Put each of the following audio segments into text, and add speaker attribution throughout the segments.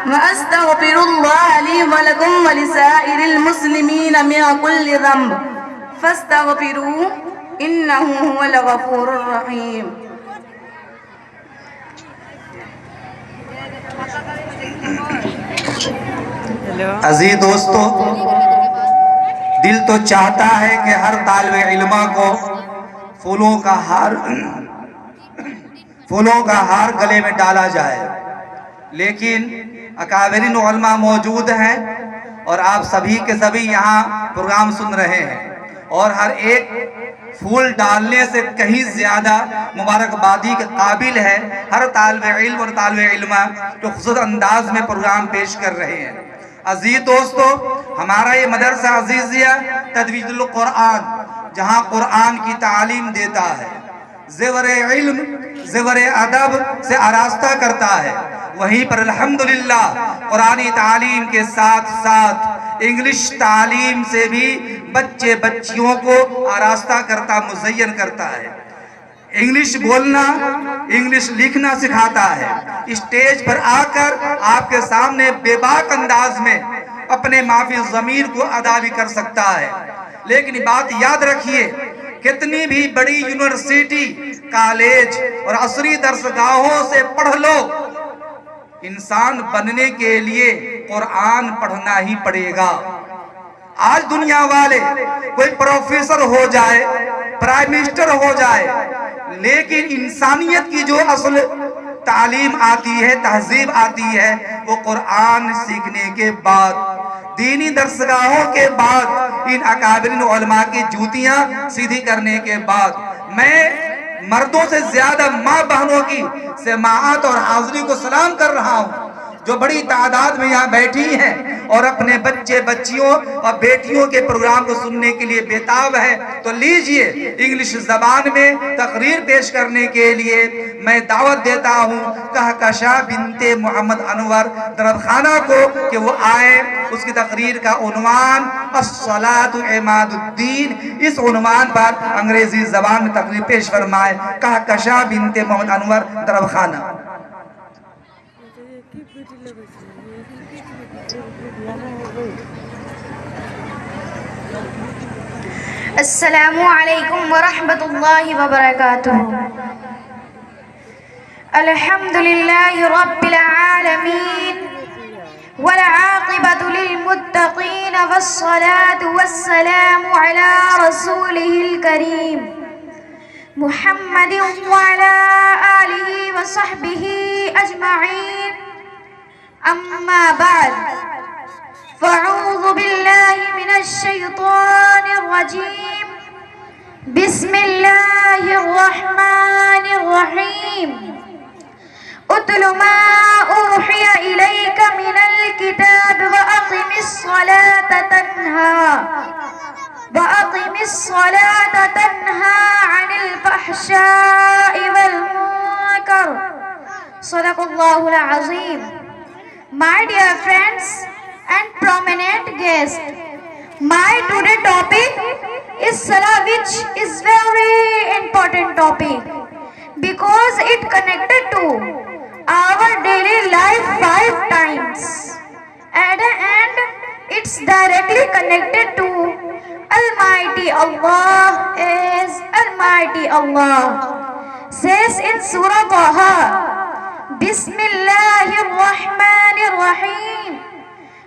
Speaker 1: وأستغفر الله لي ولكم ولسائر المسلمين من كل ذنب فاستغفروه إنه هو الغفور الرحيم.
Speaker 2: عزیز دوستو، دل تو چاہتا ہے کہ ہر طالب علمہ کو پھولوں کا ہار گلے میں ڈالا جائے، لیکن اکابرین علماء موجود ہیں اور آپ سبھی کے سبھی یہاں پروگرام سن رہے ہیں، اور ہر ایک پھول ڈالنے سے کہیں زیادہ مبارکبادی کے قابل ہے ہر طالب علم اور طالب علمہ جو خصوصی انداز میں پروگرام پیش کر رہے ہیں. عزیز دوستو، ہمارا یہ مدرسہ عزیزیہ تجوید القرآن جہاں قرآن کی تعلیم دیتا ہے، زیور علم زیور ادب سے آراستہ کرتا ہے، وہیں پر الحمدللہ قرآنی تعلیم کے ساتھ ساتھ انگلش تعلیم سے بھی بچے بچیوں کو آراستہ کرتا مزین کرتا ہے. انگلش بولنا انگلش لکھنا سکھاتا ہے. اسٹیج پر آ کر آپ کے سامنے بے باک انداز میں اپنے معافی ضمیر کو ادا بھی کر سکتا ہے. لیکن بات یاد رکھیے، کتنی بھی بڑی یونیورسٹی کالج اور عصری درسگاہوں سے پڑھ لو، انسان بننے کے لیے قرآن پڑھنا ہی پڑے گا. آج دنیا والے کوئی پروفیسر ہو جائے، پرائم منسٹر ہو جائے، لیکن انسانیت کی جو اصل تعلیم آتی ہے، تہذیب آتی ہے، وہ قرآن سیکھنے کے بعد، دینی درسگاہوں کے بعد، ان اکابرین علماء کی جوتیاں سیدھی کرنے کے بعد. میں مردوں سے زیادہ ماں بہنوں کی سماعت اور حاضری کو سلام کر رہا ہوں جو بڑی تعداد میں یہاں بیٹھی ہیں اور اپنے بچے بچیوں اور بیٹیوں کے پروگرام کو سننے کے لیے بےتاب ہے. تو لیجئے انگلش زبان میں تقریر پیش کرنے کے لیے میں دعوت دیتا ہوں کہکشاں بنت محمد انور دربخانہ کو کہ وہ آئے. اس کی تقریر کا عنوان الصلاۃ عماد الدین، اس عنوان پر انگریزی زبان میں تقریر پیش فرمائے کہکشاں بنت محمد انور دربخانہ.
Speaker 3: السلام علیکم ورحمۃ اللہ وبرکاتہ. الحمدللہ رب العالمین والعاقبۃ للمتقین والصلاة والسلام علی رسولہ الکریم محمد وعلی آلہ وصحبہ اجمعین. اما بعد فاعوذ باللہ من الشیطان الرجیم. بسم اللہ الرحمن الرحیم. اتل ما اوحی الیک من الکتاب واقم الصلاة تنہا عن الفحشاء والمنکر. صدق اللہ العظیم. My dear friends and prominent guests, my today topic is Salah, which is very important topic because it connected to our daily life 5 times, and it's directly connected to Almighty Allah. Is Almighty Allah says in Surah Taha, Bismillahir Rahmanir Rahim,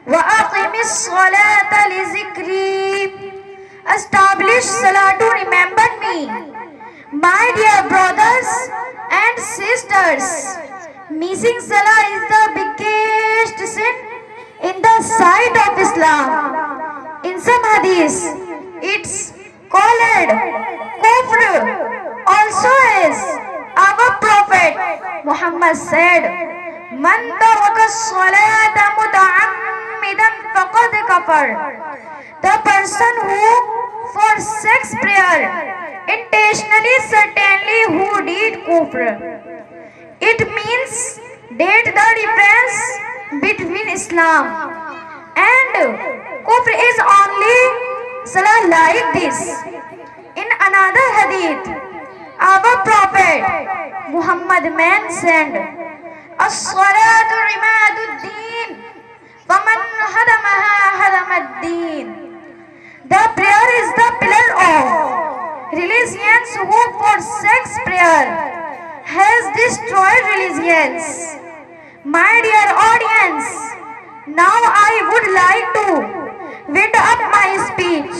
Speaker 3: وَأَقِمِ الصَّلَاةَ لِذِكْرِي. Establish Salah to remember me. My dear brothers and sisters, missing Salah is the biggest sin in the sight of Islam. In some hadith, it's called kufr. Also as our Prophet Muhammad said, Man taraka as-salata muta'ammidan faqad kafar. The person who forsakes prayer intentionally, certainly who did kufr. It means that the difference between Islam and kufr is only salah like this. In another hadith, our Prophet Muhammad mentioned, As-salat عماد الدين ومن هدمها هدم الدين. The prayer is the pillar of religions. Who forsakes prayer has destroyed religions. My dear audience, now I would like to wind up my speech.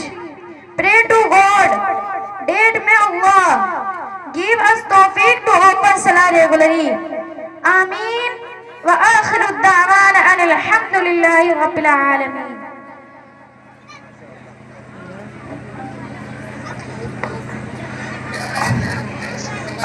Speaker 3: Pray to God that may Allah give us tawfiq to open salah regularly. Ameen. Wa akhiru da'wana anil hamdulillahi rabbil alamin.